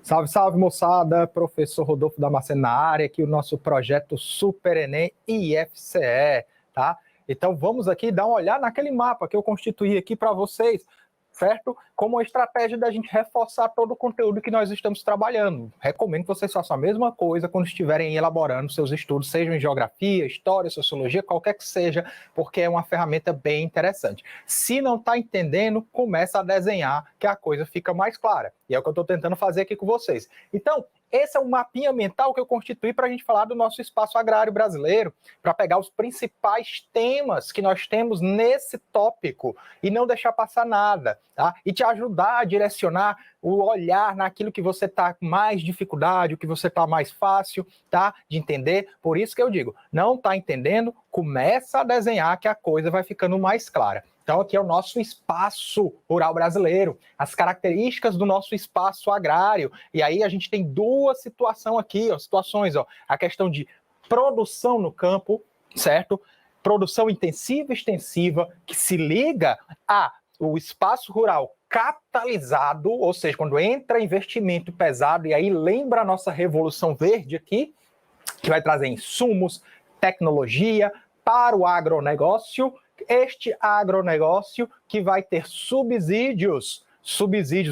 Salve, salve, moçada! Professor Rodolfo Damasceno na área, aqui o nosso projeto Super Enem IFCE, tá? Então vamos aqui dar uma olhada naquele mapa que eu constituí aqui para vocês, certo? Como uma estratégia da gente reforçar todo o conteúdo que nós estamos trabalhando. Recomendo que vocês façam a mesma coisa quando estiverem elaborando seus estudos, sejam em geografia, história, sociologia, qualquer que seja, porque é uma ferramenta bem interessante. Se não está entendendo, começa a desenhar, que a coisa fica mais clara. E é o que eu estou tentando fazer aqui com vocês. Então, esse é um mapinha mental que eu constituí para a gente falar do nosso espaço agrário brasileiro, para pegar os principais temas que nós temos nesse tópico e não deixar passar nada, tá? E te ajudar a direcionar o olhar naquilo que você está com mais dificuldade, o que você está mais fácil, tá? De entender. Por isso que eu digo, não está entendendo? Começa a desenhar que a coisa vai ficando mais clara. Então, aqui é o nosso espaço rural brasileiro, as características do nosso espaço agrário. E aí a gente tem duas situações aqui, situações, a questão de produção no campo, certo? Produção intensiva e extensiva, que se liga ao espaço rural capitalizado, ou seja, quando entra investimento pesado, e aí lembra a nossa Revolução Verde aqui, que vai trazer insumos, tecnologia para o agronegócio. Este agronegócio que vai ter subsídios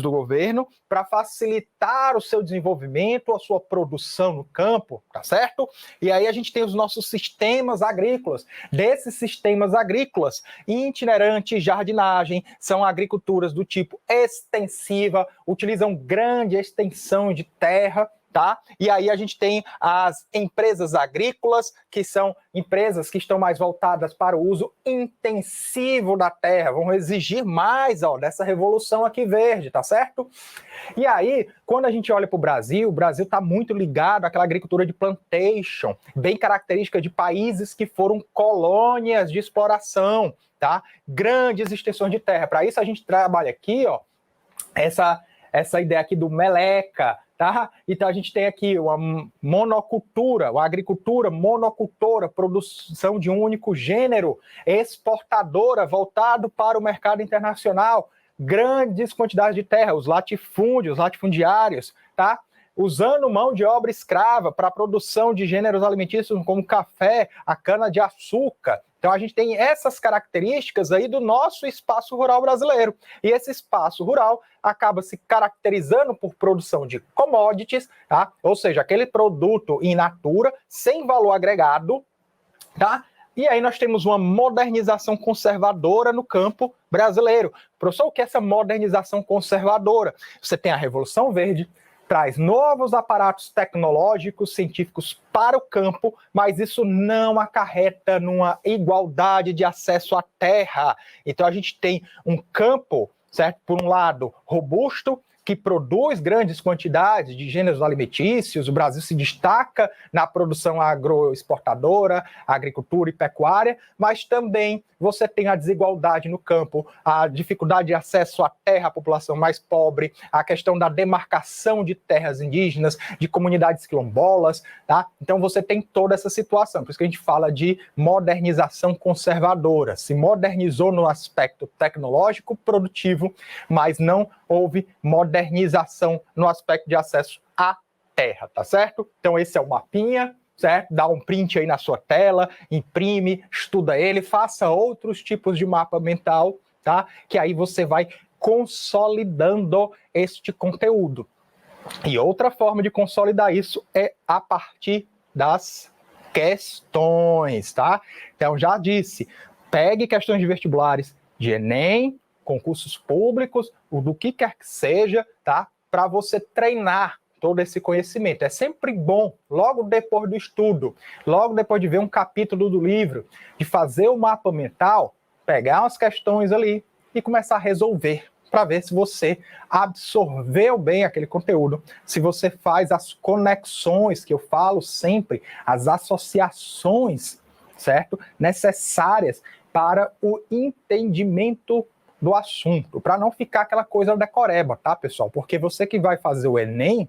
do governo para facilitar o seu desenvolvimento, a sua produção no campo, tá certo? E aí a gente tem os nossos sistemas agrícolas. Desses sistemas agrícolas, itinerante, jardinagem, são agriculturas do tipo extensiva, utilizam grande extensão de terra, tá? E aí a gente tem as empresas agrícolas, que são empresas que estão mais voltadas para o uso intensivo da terra, vão exigir mais dessa revolução aqui verde, tá certo? E aí, quando a gente olha para o Brasil está muito ligado àquela agricultura de plantation, bem característica de países que foram colônias de exploração, tá? Grandes extensões de terra. Para isso a gente trabalha aqui, essa ideia aqui do meleca, tá? Então a gente tem aqui uma monocultura, uma agricultura monocultora, produção de um único gênero, exportadora, voltado para o mercado internacional, grandes quantidades de terra, os latifúndios, latifundiários, tá? Usando mão de obra escrava para a produção de gêneros alimentícios como café, a cana-de-açúcar. Então a gente tem essas características aí do nosso espaço rural brasileiro. E esse espaço rural acaba se caracterizando por produção de commodities, tá? Ou seja, aquele produto in natura, sem valor agregado, tá? E aí nós temos uma modernização conservadora no campo brasileiro. Professor, o que é essa modernização conservadora? Você tem a Revolução Verde, traz novos aparatos tecnológicos, científicos para o campo, mas isso não acarreta numa igualdade de acesso à terra. Então a gente tem um campo, certo? Por um lado, robusto, que produz grandes quantidades de gêneros alimentícios. O Brasil se destaca na produção agroexportadora, agricultura e pecuária, mas também você tem a desigualdade no campo, a dificuldade de acesso à terra, a população mais pobre, a questão da demarcação de terras indígenas, de comunidades quilombolas, tá? Então você tem toda essa situação, por isso que a gente fala de modernização conservadora. Se modernizou no aspecto tecnológico, produtivo, mas não houve modernização no aspecto de acesso à terra, tá certo? Então esse é o mapinha, certo? Dá um print aí na sua tela, imprime, estuda ele, faça outros tipos de mapa mental, tá? Que aí você vai consolidando este conteúdo. E outra forma de consolidar isso é a partir das questões, tá? Então já disse, pegue questões de vestibulares, de Enem, concursos públicos, do que quer que seja, tá? Para você treinar todo esse conhecimento. É sempre bom, logo depois do estudo, logo depois de ver um capítulo do livro, de fazer o mapa mental, pegar umas questões ali e começar a resolver, para ver se você absorveu bem aquele conteúdo, se você faz as conexões, que eu falo sempre, as associações, certo? Necessárias para o entendimento do assunto, para não ficar aquela coisa decoreba, tá, pessoal? Porque você que vai fazer o Enem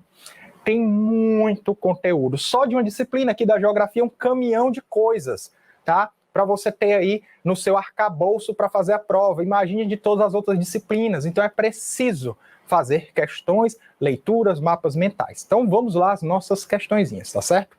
tem muito conteúdo. Só de uma disciplina aqui da geografia, um caminhão de coisas, tá? Para você ter aí no seu arcabouço para fazer a prova. Imagine de todas as outras disciplinas. Então é preciso fazer questões, leituras, mapas mentais. Então vamos lá as nossas questõezinhas, tá certo?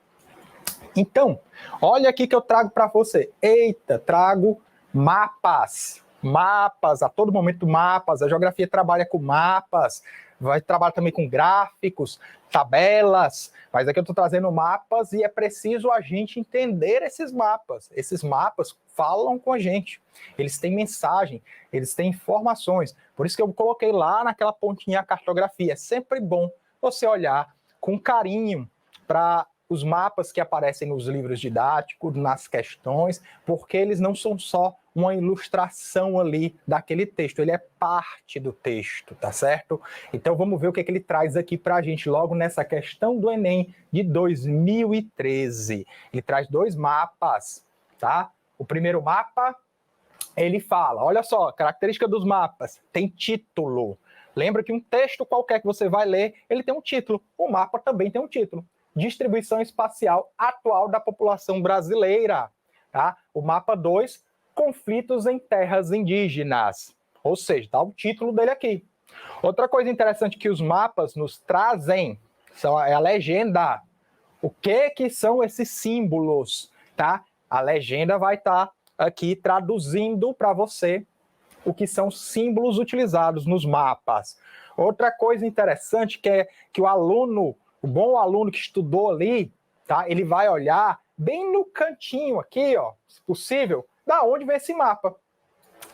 Então, olha aqui que eu trago para você. Eita, trago mapas. Mapas, a todo momento mapas. A geografia trabalha com mapas, vai trabalhar também com gráficos, tabelas, mas aqui eu estou trazendo mapas e é preciso a gente entender esses mapas. Esses mapas falam com a gente, eles têm mensagem, eles têm informações. Por isso que eu coloquei lá naquela pontinha a cartografia. É sempre bom você olhar com carinho para os mapas que aparecem nos livros didáticos, nas questões, porque eles não são só uma ilustração ali daquele texto, ele é parte do texto, tá certo? Então vamos ver o que ele traz aqui para a gente logo nessa questão do Enem de 2013. Ele traz 2 mapas, tá? O primeiro mapa, ele fala, olha só, característica dos mapas, tem título. Lembra que um texto qualquer que você vai ler, ele tem um título. O mapa também tem um título. Distribuição espacial atual da população brasileira. Tá? O mapa 2, conflitos em terras indígenas. Ou seja, dá o título dele aqui. Outra coisa interessante que os mapas nos trazem é a legenda. O que são esses símbolos? Tá? A legenda vai estar aqui traduzindo para você o que são símbolos utilizados nos mapas. Outra coisa interessante que é que o aluno, o bom aluno que estudou ali, tá? Ele vai olhar bem no cantinho aqui, ó, se possível, da onde vem esse mapa,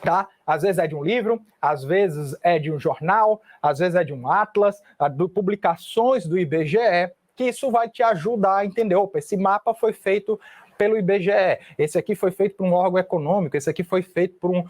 tá? Às vezes é de um livro, às vezes é de um jornal, às vezes é de um atlas, de publicações do IBGE, que isso vai te ajudar a entender, opa, esse mapa foi feito pelo IBGE, esse aqui foi feito por um órgão econômico, esse aqui foi feito por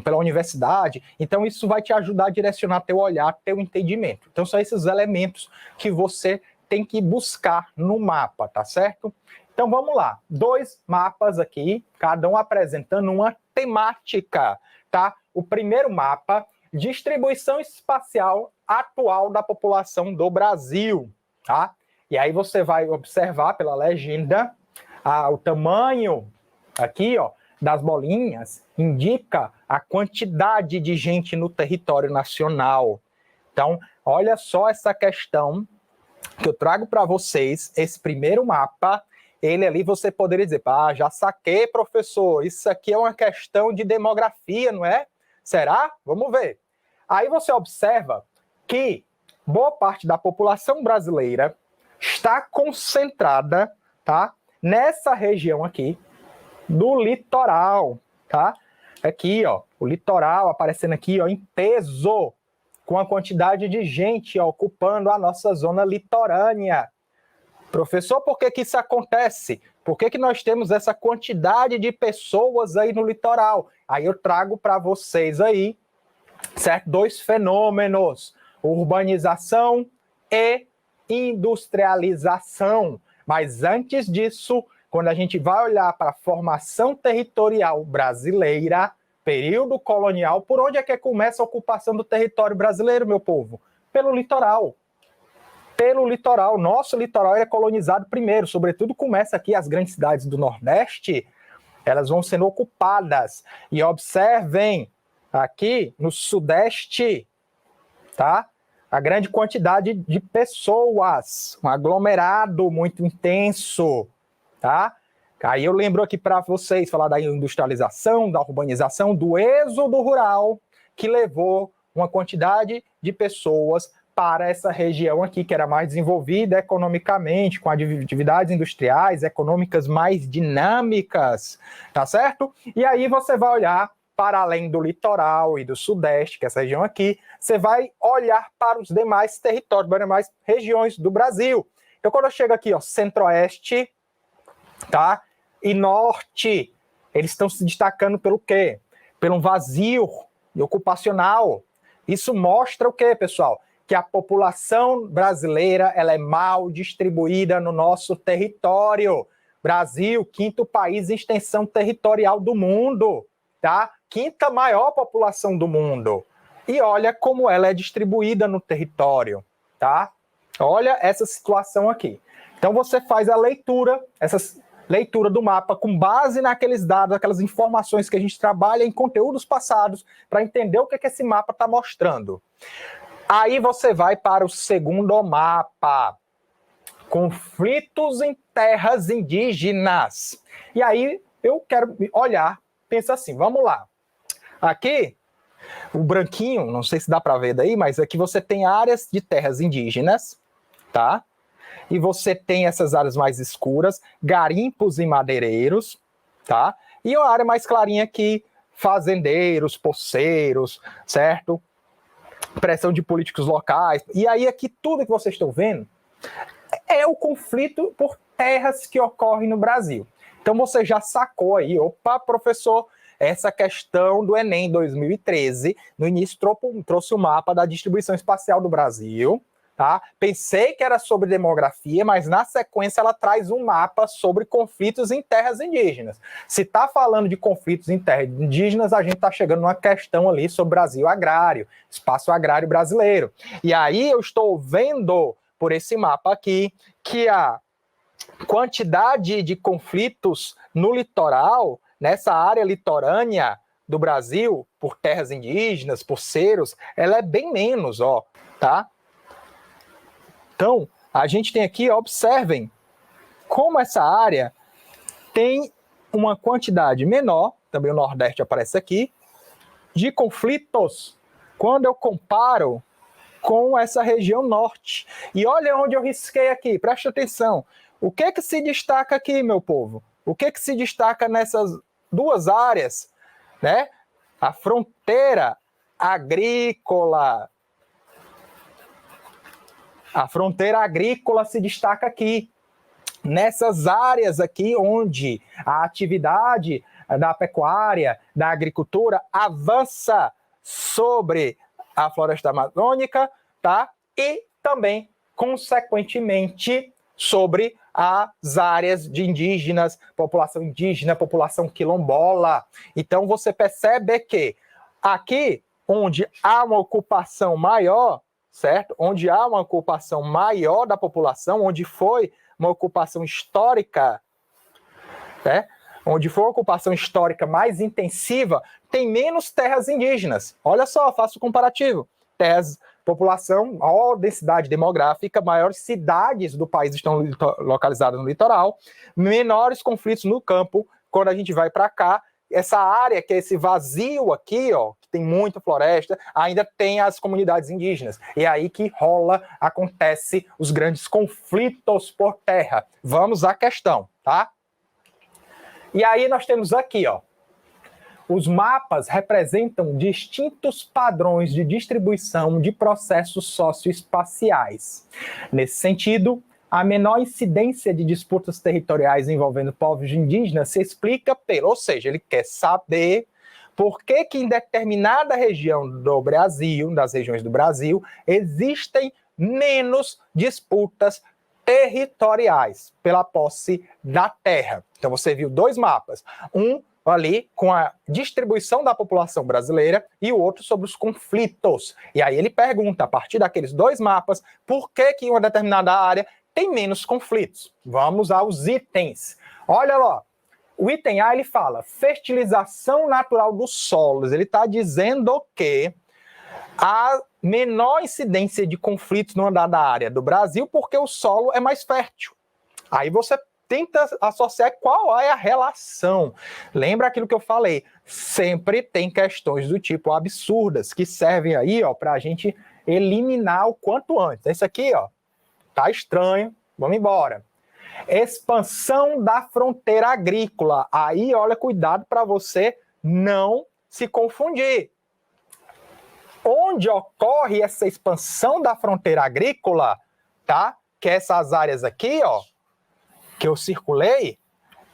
pela universidade. Então isso vai te ajudar a direcionar teu olhar, teu entendimento. Então são esses elementos que você tem que buscar no mapa, tá certo? Então vamos lá, 2 mapas aqui, cada um apresentando uma temática, tá? O primeiro mapa, distribuição espacial atual da população do Brasil, tá? E aí você vai observar pela legenda o tamanho aqui, ó, das bolinhas indica a quantidade de gente no território nacional. Então, olha só essa questão que eu trago para vocês, esse primeiro mapa, ele ali você poderia dizer, já saquei, professor, isso aqui é uma questão de demografia, não é? Será? Vamos ver. Aí você observa que boa parte da população brasileira está concentrada, tá? Nessa região aqui do litoral, tá? Aqui, ó, o litoral aparecendo aqui, ó, em peso, com a quantidade de gente ó, ocupando a nossa zona litorânea. Professor, por que isso acontece? Por que nós temos essa quantidade de pessoas aí no litoral? Aí eu trago para vocês aí, certo? 2 fenômenos, urbanização e industrialização. Mas antes disso, quando a gente vai olhar para a formação territorial brasileira, período colonial, por onde é que começa a ocupação do território brasileiro, meu povo? Pelo litoral. Pelo litoral. Nosso litoral é colonizado primeiro, sobretudo começa aqui as grandes cidades do Nordeste, elas vão sendo ocupadas. E observem, aqui no Sudeste, tá? A grande quantidade de pessoas, um aglomerado muito intenso, tá? Aí eu lembro aqui para vocês falar da industrialização, da urbanização, do êxodo rural, que levou uma quantidade de pessoas para essa região aqui, que era mais desenvolvida economicamente, com atividades industriais, econômicas mais dinâmicas, tá certo? E aí você vai olhar para além do litoral e do sudeste, que é essa região aqui, você vai olhar para os demais territórios, para as demais regiões do Brasil. Então, quando eu chego aqui, ó, centro-oeste, tá? E norte, eles estão se destacando pelo quê? Pelo vazio ocupacional. Isso mostra o quê, pessoal? Que a população brasileira ela é mal distribuída no nosso território. Brasil, 5º país em extensão territorial do mundo, tá? 5ª maior população do mundo. E olha como ela é distribuída no território, tá? Olha essa situação aqui. Então você faz a leitura, essa leitura do mapa com base naqueles dados, aquelas informações que a gente trabalha em conteúdos passados para entender o que esse mapa está mostrando. Aí você vai para o segundo mapa. Conflitos em terras indígenas. E aí eu quero olhar, pensa assim, vamos lá. Aqui, o branquinho, não sei se dá para ver daí, mas aqui você tem áreas de terras indígenas, tá? E você tem essas áreas mais escuras, garimpos e madeireiros, tá? E a área mais clarinha aqui, fazendeiros, poceiros, certo? Pressão de políticos locais. E aí aqui tudo que vocês estão vendo é o conflito por terras que ocorre no Brasil. Então você já sacou aí, opa, professor, essa questão do Enem 2013, no início trouxe o mapa da distribuição espacial do Brasil, tá? Pensei que era sobre demografia, mas na sequência ela traz um mapa sobre conflitos em terras indígenas. Se está falando de conflitos em terras indígenas, a gente está chegando numa questão ali sobre Brasil agrário, espaço agrário brasileiro. E aí eu estou vendo por esse mapa aqui que a quantidade de conflitos no litoral, nessa área litorânea do Brasil, por terras indígenas, por ceros, ela é bem menos, ó, tá? Então, a gente tem aqui, observem, como essa área tem uma quantidade menor, também o Nordeste aparece aqui, de conflitos, quando eu comparo com essa região norte. E olha onde eu risquei aqui, preste atenção. O que se destaca aqui, meu povo? O que se destaca nessas duas áreas, né? A fronteira agrícola. A fronteira agrícola se destaca aqui. Nessas áreas aqui onde a atividade da pecuária, da agricultura avança sobre a floresta amazônica, tá? E também, consequentemente, sobre as áreas de indígenas, população quilombola. Então, você percebe que aqui, onde há uma ocupação maior, certo? Onde há uma ocupação maior da população, onde foi uma ocupação histórica, né? Onde foi uma ocupação histórica mais intensiva, tem menos terras indígenas. Olha só, faço o comparativo. Terras, população, maior densidade demográfica, maiores cidades do país estão localizadas no litoral, menores conflitos no campo. Quando a gente vai para cá, essa área, que é esse vazio aqui, ó, que tem muita floresta, ainda tem as comunidades indígenas. E é aí que acontece os grandes conflitos por terra. Vamos à questão, tá? E aí nós temos aqui, ó, os mapas representam distintos padrões de distribuição de processos socioespaciais. Nesse sentido, a menor incidência de disputas territoriais envolvendo povos indígenas se explica ou seja, ele quer saber por que em determinada região do Brasil, das regiões do Brasil, existem menos disputas territoriais pela posse da terra. Então você viu dois mapas, um ali com a distribuição da população brasileira e o outro sobre os conflitos. E aí ele pergunta, a partir daqueles dois mapas, por que em uma determinada área tem menos conflitos. Vamos aos itens. Olha lá, o item A ele fala fertilização natural dos solos. Ele está dizendo que a menor incidência de conflitos numa dada área do Brasil porque o solo é mais fértil. Aí você tenta associar qual é a relação. Lembra aquilo que eu falei? Sempre tem questões do tipo absurdas que servem aí, ó, para a gente eliminar o quanto antes. Esse aqui, ó, tá estranho, vamos embora. Expansão da fronteira agrícola. Aí, olha, cuidado para você não se confundir. Onde ocorre essa expansão da fronteira agrícola, tá? Que essas áreas aqui, ó, que eu circulei,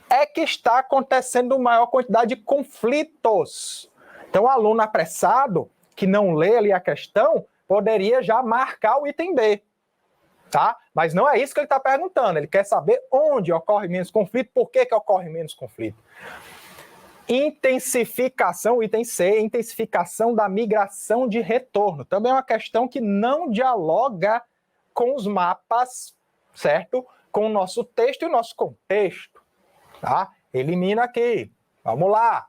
é que está acontecendo maior quantidade de conflitos. Então, o aluno apressado, que não lê ali a questão, poderia já marcar o item B, tá? Mas não é isso que ele está perguntando. Ele quer saber onde ocorre menos conflito, por que ocorre menos conflito. Intensificação, item C, intensificação da migração de retorno. Também é uma questão que não dialoga com os mapas, certo? Com o nosso texto e o nosso contexto, tá? Elimina aqui. Vamos lá.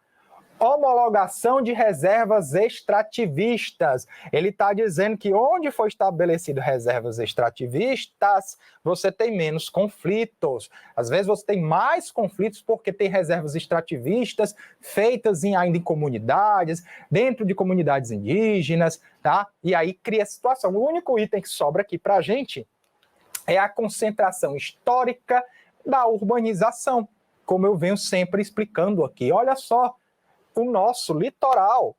homologação de reservas extrativistas. Ele está dizendo que onde foi estabelecido reservas extrativistas, você tem menos conflitos. Às vezes você tem mais conflitos porque tem reservas extrativistas feitas ainda em comunidades, dentro de comunidades indígenas, tá? E aí cria situação. O único item que sobra aqui para a gente é a concentração histórica da urbanização, como eu venho sempre explicando aqui. Olha só, o nosso litoral,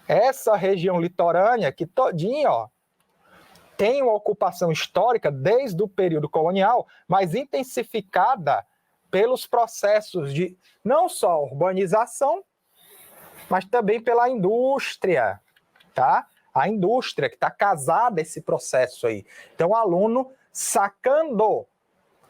essa região litorânea que todinha, ó, tem uma ocupação histórica desde o período colonial, mas intensificada pelos processos de não só urbanização, mas também pela indústria, tá? A indústria que está casada a esse processo aí. Então, o aluno, sacando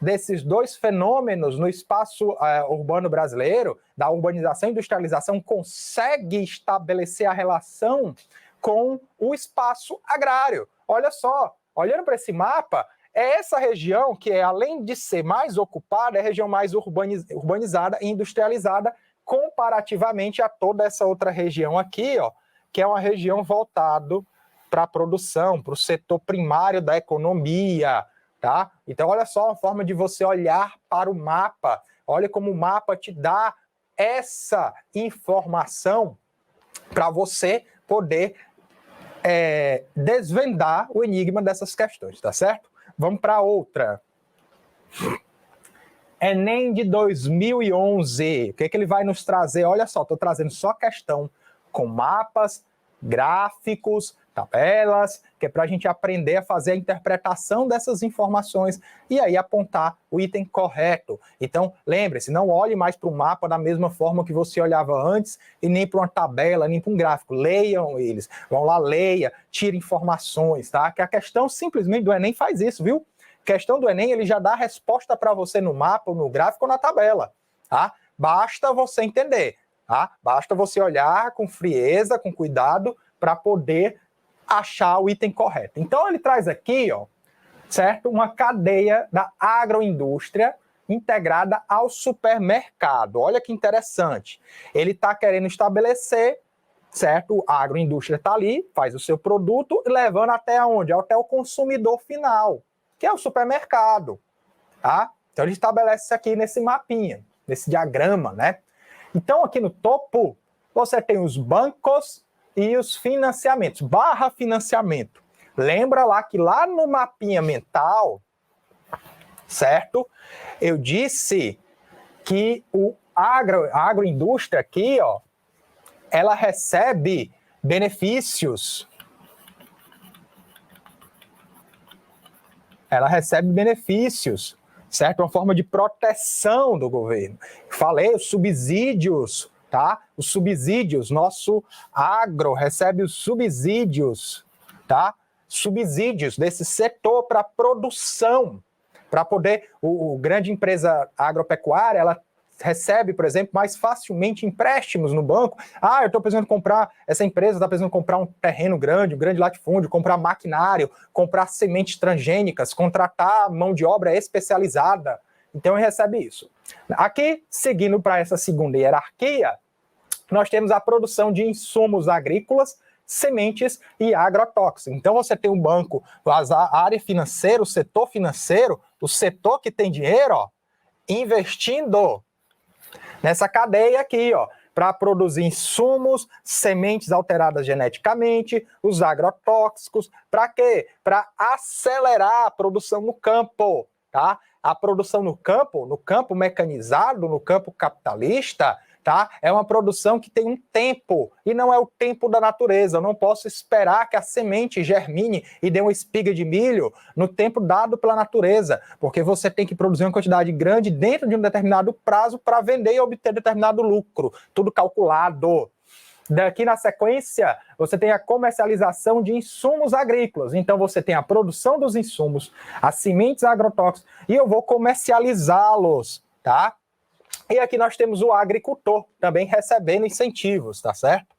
desses dois fenômenos no espaço urbano brasileiro, da urbanização e industrialização, consegue estabelecer a relação com o espaço agrário. Olha só, olhando para esse mapa, é essa região que, além de ser mais ocupada, é a região mais urbanizada e industrializada comparativamente a toda essa outra região aqui, ó, que é uma região voltada para a produção, para o setor primário da economia, tá? Então, olha só uma forma de você olhar para o mapa. Olha como o mapa te dá essa informação para você poder desvendar o enigma dessas questões, tá certo? Vamos para outra. Enem de 2011. O que ele vai nos trazer? Olha só, estou trazendo só questão com mapas, gráficos, tabelas, que é para a gente aprender a fazer a interpretação dessas informações e aí apontar o item correto. Então, lembre-se, não olhe mais para o mapa da mesma forma que você olhava antes e nem para uma tabela, nem para um gráfico. Leiam eles. Vão lá, leia, tire informações, tá? Que a questão simplesmente do Enem faz isso, viu? A questão do Enem, ele já dá a resposta para você no mapa, no gráfico ou na tabela, tá? Basta você entender, tá? Basta você olhar com frieza, com cuidado, para poder achar o item correto. Então, ele traz aqui, ó, certo? Uma cadeia da agroindústria integrada ao supermercado. Olha que interessante. Ele está querendo estabelecer, certo? A agroindústria está ali, faz o seu produto, levando até onde? Até o consumidor final, que é o supermercado, tá? Então, ele estabelece isso aqui nesse mapinha, nesse diagrama, né? Então, aqui no topo, você tem os bancos e os financiamentos, barra financiamento. Lembra lá que lá no mapinha mental, certo? Eu disse que a agroindústria aqui, ó, ela recebe benefícios. Ela recebe benefícios, certo? Uma forma de proteção do governo. Falei, os subsídios, tá? Os subsídios, nosso agro recebe os subsídios, tá? Subsídios desse setor para produção, para poder, o grande empresa agropecuária, ela recebe, por exemplo, mais facilmente empréstimos no banco. Ah, eu estou precisando comprar, essa empresa está precisando comprar um terreno grande, um grande latifúndio, comprar maquinário, comprar sementes transgênicas, contratar mão de obra especializada. Então, recebe isso. Aqui, seguindo para essa segunda hierarquia, nós temos a produção de insumos agrícolas, sementes e agrotóxicos. Então, você tem um banco, a área financeira, o setor financeiro, o setor que tem dinheiro, ó, investindo nessa cadeia aqui, ó, para produzir insumos, sementes alteradas geneticamente, os agrotóxicos, para quê? Para acelerar a produção no campo, tá? A produção no campo mecanizado, no campo capitalista, tá? É uma produção que tem um tempo, e não é o tempo da natureza. Eu não posso esperar que a semente germine e dê uma espiga de milho no tempo dado pela natureza, porque você tem que produzir uma quantidade grande dentro de um determinado prazo para vender e obter determinado lucro. Tudo calculado. Daqui na sequência, você tem a comercialização de insumos agrícolas. Então, você tem a produção dos insumos, as sementes agrotóxicas, e eu vou comercializá-los, tá? E aqui nós temos o agricultor também recebendo incentivos, tá certo?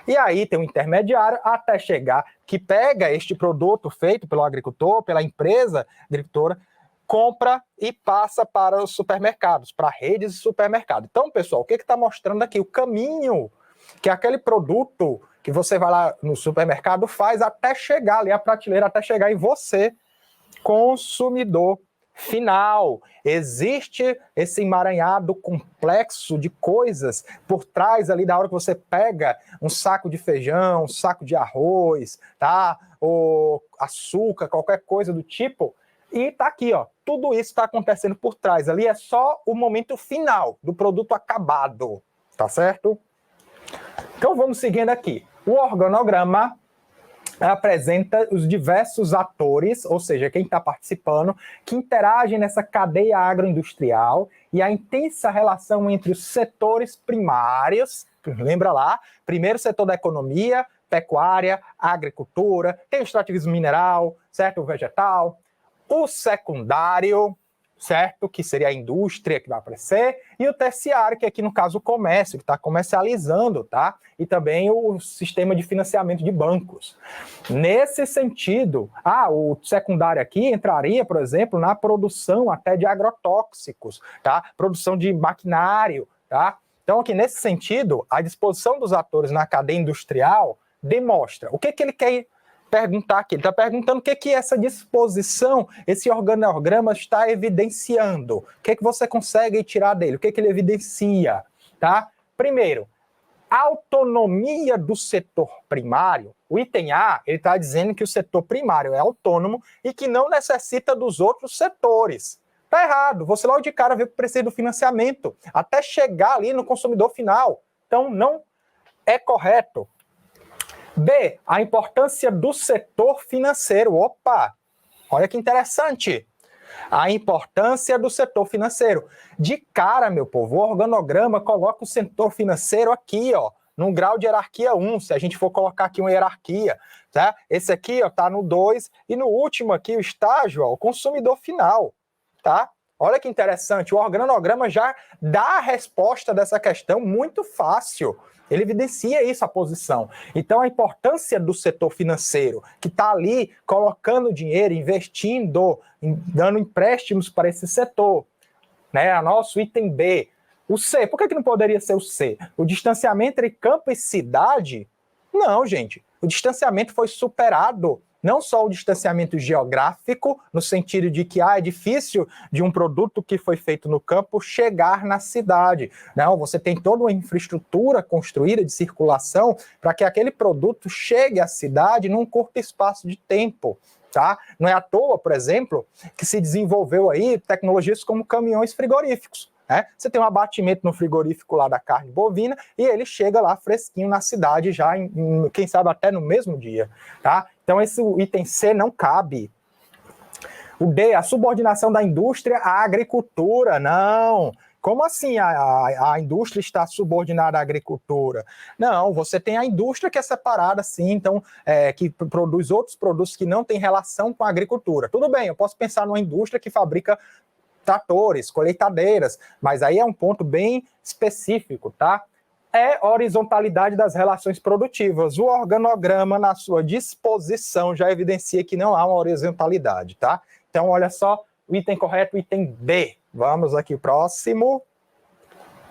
E aí tem um intermediário até chegar que pega este produto feito pelo agricultor, pela empresa agricultora, compra e passa para os supermercados, para redes de supermercado. Então, pessoal, o que está mostrando aqui? O caminho que é aquele produto que você vai lá no supermercado, faz até chegar ali à prateleira, até chegar em você, consumidor final. Existe esse emaranhado complexo de coisas por trás ali da hora que você pega um saco de feijão, um saco de arroz, tá? Ou açúcar, qualquer coisa do tipo. E tá aqui, ó. Tudo isso está acontecendo por trás. Ali é só o momento final do produto acabado, tá certo? Então vamos seguindo aqui. O organograma apresenta os diversos atores, ou seja, quem está participando, que interagem nessa cadeia agroindustrial e a intensa relação entre os setores primários, lembra lá, primeiro setor da economia, pecuária, agricultura, tem o extrativismo mineral, certo? O vegetal, o secundário, certo? Que seria a indústria que vai aparecer, e o terciário, que aqui no caso o comércio, que está comercializando, tá? E também o sistema de financiamento de bancos. Nesse sentido, o secundário aqui entraria, por exemplo, na produção até de agrotóxicos, tá? Produção de maquinário, tá? Então, aqui nesse sentido, a disposição dos atores na cadeia industrial demonstra o que ele quer perguntar aqui. Ele está perguntando o que essa disposição, esse organograma está evidenciando. O que você consegue tirar dele? O que ele evidencia? Tá? Primeiro, autonomia do setor primário. O item A, ele está dizendo que o setor primário é autônomo e que não necessita dos outros setores. Está errado. Você logo de cara vê que precisa do financiamento até chegar ali no consumidor final. Então, não é correto. B, a importância do setor financeiro. Opa, olha que interessante. A importância do setor financeiro. De cara, meu povo, o organograma coloca o setor financeiro aqui, ó, num grau de hierarquia 1, se a gente for colocar aqui uma hierarquia, tá? Esse aqui, ó, tá no 2, e no último aqui, o estágio, ó, o consumidor final, tá? Olha que interessante, o organograma já dá a resposta dessa questão muito fácil. Ele evidencia isso, a posição. Então, a importância do setor financeiro, que está ali colocando dinheiro, investindo, dando empréstimos para esse setor. Né? Nosso item B. O C, por que não poderia ser o C? O distanciamento entre campo e cidade? Não, gente. O distanciamento foi superado. Não só o distanciamento geográfico, no sentido de que é difícil de um produto que foi feito no campo chegar na cidade. Não, você tem toda uma infraestrutura construída de circulação para que aquele produto chegue à cidade num curto espaço de tempo. Tá? Não é à toa, por exemplo, que se desenvolveu aí tecnologias como caminhões frigoríficos. Né? Você tem um abatimento no frigorífico lá da carne bovina e ele chega lá fresquinho na cidade já, quem sabe até no mesmo dia. Tá? Então esse item C não cabe. O D, a subordinação da indústria à agricultura. Não. Como assim a indústria está subordinada à agricultura? Não, você tem a indústria que é separada, sim, então, que produz outros produtos que não têm relação com a agricultura. Tudo bem, eu posso pensar numa indústria que fabrica tratores, colheitadeiras, mas aí é um ponto bem específico, tá? É horizontalidade das relações produtivas. O organograma, na sua disposição, já evidencia que não há uma horizontalidade, tá? Então, olha só, o item correto, o item B. Vamos aqui, próximo,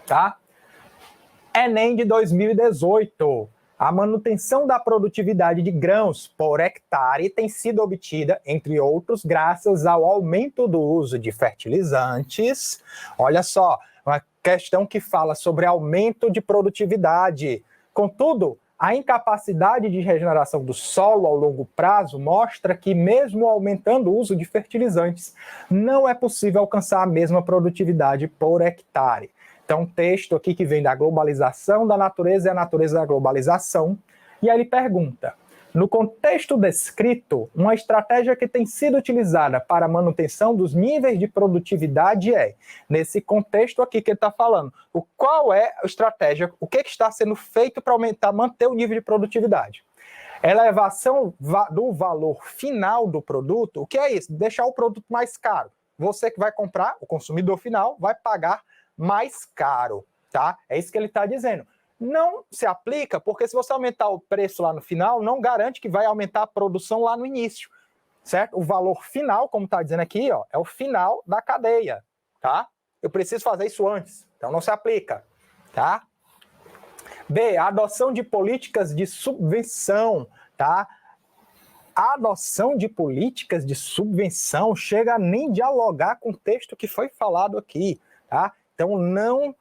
tá? Enem de 2018. A manutenção da produtividade de grãos por hectare tem sido obtida, entre outros, graças ao aumento do uso de fertilizantes. Olha só, uma questão que fala sobre aumento de produtividade. Contudo, a incapacidade de regeneração do solo ao longo prazo mostra que, mesmo aumentando o uso de fertilizantes, não é possível alcançar a mesma produtividade por hectare. Então, um texto aqui que vem da globalização da natureza e a natureza da globalização. E aí ele pergunta, no contexto descrito, uma estratégia que tem sido utilizada para a manutenção dos níveis de produtividade é, nesse contexto aqui que ele está falando, qual é a estratégia, o que está sendo feito para manter o nível de produtividade? Elevação do valor final do produto, o que é isso? Deixar o produto mais caro. Você que vai comprar, o consumidor final, vai pagar mais caro, tá? É isso que ele está dizendo. Não se aplica, porque se você aumentar o preço lá no final, não garante que vai aumentar a produção lá no início, certo? O valor final, como está dizendo aqui, ó, é o final da cadeia, tá? Eu preciso fazer isso antes, então não se aplica, tá? B, a adoção de políticas de subvenção, tá? A adoção de políticas de subvenção chega a nem dialogar com o texto que foi falado aqui, tá? Então, não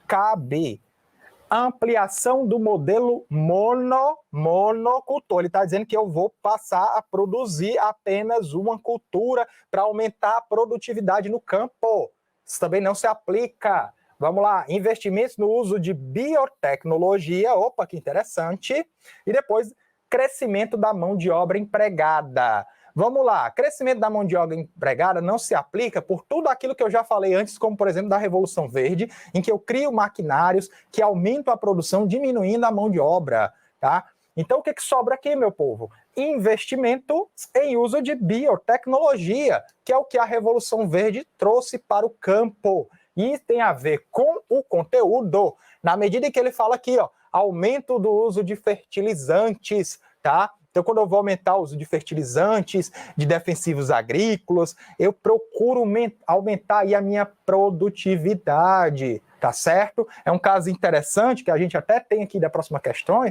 cabe. Ampliação do modelo monocultor. Ele está dizendo que eu vou passar a produzir apenas uma cultura para aumentar a produtividade no campo. Isso também não se aplica. Vamos lá, investimentos no uso de biotecnologia, opa, que interessante. E depois, crescimento da mão de obra empregada. Vamos lá, crescimento da mão de obra empregada não se aplica por tudo aquilo que eu já falei antes, como por exemplo da Revolução Verde, em que eu crio maquinários que aumentam a produção, diminuindo a mão de obra, tá? Então o que sobra aqui, meu povo? Investimento em uso de biotecnologia, que é o que a Revolução Verde trouxe para o campo. E tem a ver com o conteúdo, na medida em que ele fala aqui, ó, aumento do uso de fertilizantes, tá? Então, quando eu vou aumentar o uso de fertilizantes, de defensivos agrícolas, eu procuro aumentar aí a minha produtividade, tá certo? É um caso interessante, que a gente até tem aqui da próxima questão,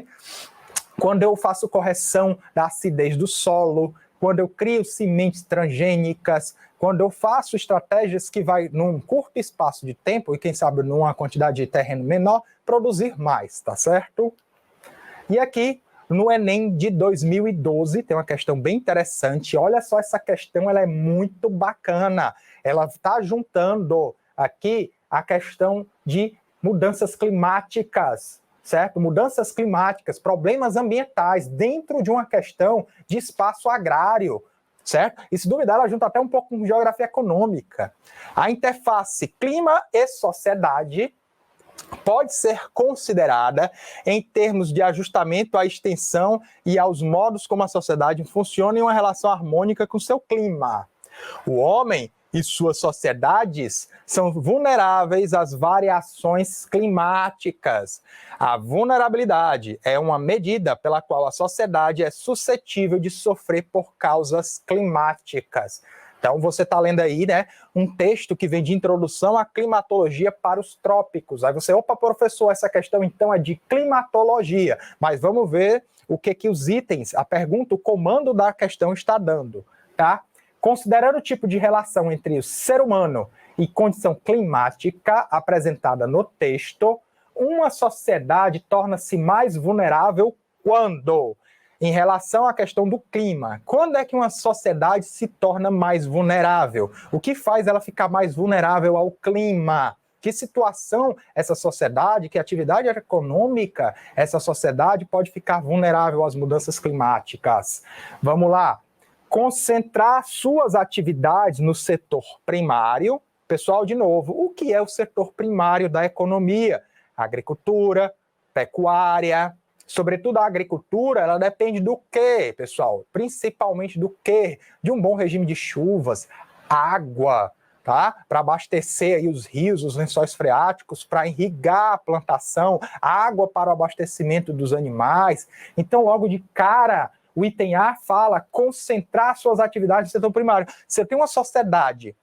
quando eu faço correção da acidez do solo, quando eu crio sementes transgênicas, quando eu faço estratégias que vai, num curto espaço de tempo, e quem sabe numa quantidade de terreno menor, produzir mais, tá certo? E aqui, no Enem de 2012, tem uma questão bem interessante. Olha só essa questão, ela é muito bacana. Ela está juntando aqui a questão de mudanças climáticas, certo? Mudanças climáticas, problemas ambientais, dentro de uma questão de espaço agrário, certo? E se duvidar, ela junta até um pouco com geografia econômica. A interface clima e sociedade pode ser considerada em termos de ajustamento à extensão e aos modos como a sociedade funciona em uma relação harmônica com seu clima. O homem e suas sociedades são vulneráveis às variações climáticas. A vulnerabilidade é uma medida pela qual a sociedade é suscetível de sofrer por causas climáticas. Então, você está lendo aí, né, um texto que vem de introdução à climatologia para os trópicos. Aí você, opa, professor, essa questão então é de climatologia. Mas vamos ver o que os itens, a pergunta, o comando da questão está dando, tá? Considerando o tipo de relação entre o ser humano e condição climática apresentada no texto, uma sociedade torna-se mais vulnerável quando? Em relação à questão do clima, quando é que uma sociedade se torna mais vulnerável? O que faz ela ficar mais vulnerável ao clima? Que situação essa sociedade, que atividade econômica essa sociedade pode ficar vulnerável às mudanças climáticas? Vamos lá. Concentrar suas atividades no setor primário. Pessoal, de novo, o que é o setor primário da economia? Agricultura, pecuária. Sobretudo a agricultura, ela depende do quê, pessoal? Principalmente do quê? De um bom regime de chuvas, água, tá? Para abastecer aí os rios, os lençóis freáticos, para irrigar a plantação, água para o abastecimento dos animais. Então, logo de cara, o item A fala concentrar suas atividades no setor primário. Você tem uma sociedade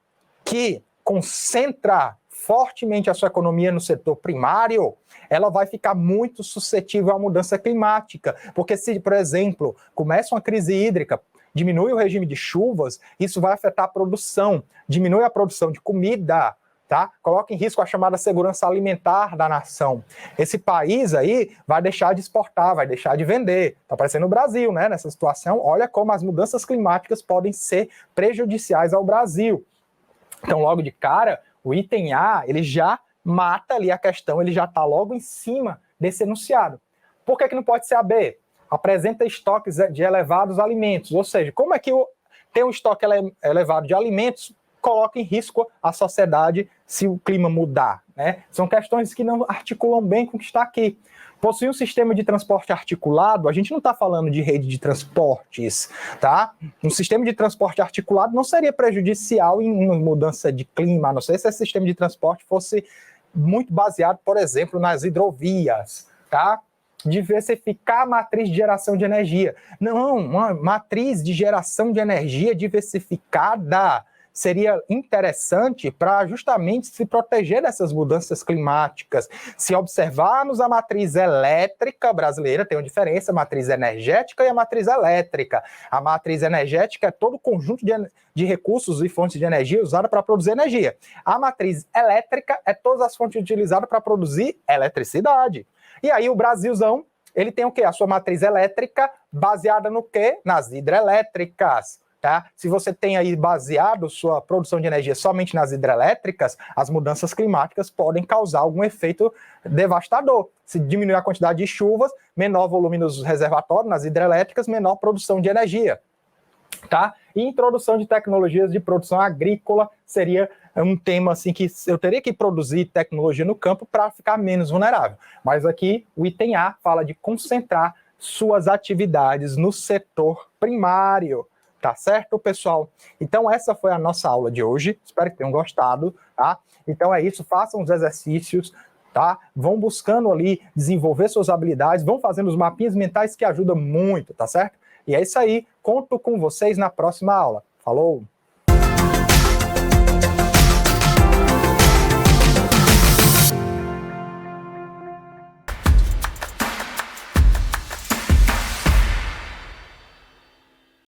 que concentra fortemente a sua economia no setor primário, ela vai ficar muito suscetível à mudança climática. Porque se, por exemplo, começa uma crise hídrica, diminui o regime de chuvas, isso vai afetar a produção, diminui a produção de comida, tá? Coloca em risco a chamada segurança alimentar da nação. Esse país aí vai deixar de exportar, vai deixar de vender. Está parecendo o Brasil, né? Nessa situação, olha como as mudanças climáticas podem ser prejudiciais ao Brasil. Então, logo de cara, o item A, ele já mata ali a questão, ele já está logo em cima desse enunciado. Por que não pode ser a B? Apresenta estoques de elevados alimentos, ou seja, como é que tem um estoque elevado de alimentos coloca em risco a sociedade se o clima mudar, né? São questões que não articulam bem com o que está aqui. Possuir um sistema de transporte articulado, a gente não está falando de rede de transportes, tá? Um sistema de transporte articulado não seria prejudicial em uma mudança de clima, a não ser se esse sistema de transporte fosse muito baseado, por exemplo, nas hidrovias, tá? Diversificar a matriz de geração de energia. Não, uma matriz de geração de energia diversificada seria interessante para justamente se proteger dessas mudanças climáticas. Se observarmos a matriz elétrica brasileira, tem uma diferença, a matriz energética e a matriz elétrica. A matriz energética é todo o conjunto de recursos e fontes de energia usada para produzir energia. A matriz elétrica é todas as fontes utilizadas para produzir eletricidade. E aí o Brasilzão, ele tem o quê? A sua matriz elétrica baseada no quê? Nas hidrelétricas. Tá? Se você tem aí baseado sua produção de energia somente nas hidrelétricas, as mudanças climáticas podem causar algum efeito devastador. Se diminuir a quantidade de chuvas, menor volume nos reservatórios, nas hidrelétricas, menor produção de energia. Tá? E introdução de tecnologias de produção agrícola seria um tema assim que eu teria que produzir tecnologia no campo para ficar menos vulnerável. Mas aqui o item A fala de concentrar suas atividades no setor primário. Tá certo, pessoal? Então, essa foi a nossa aula de hoje. Espero que tenham gostado, tá? Então é isso, façam os exercícios, tá? Vão buscando ali desenvolver suas habilidades, vão fazendo os mapinhas mentais que ajudam muito, tá certo? E é isso aí, conto com vocês na próxima aula. Falou!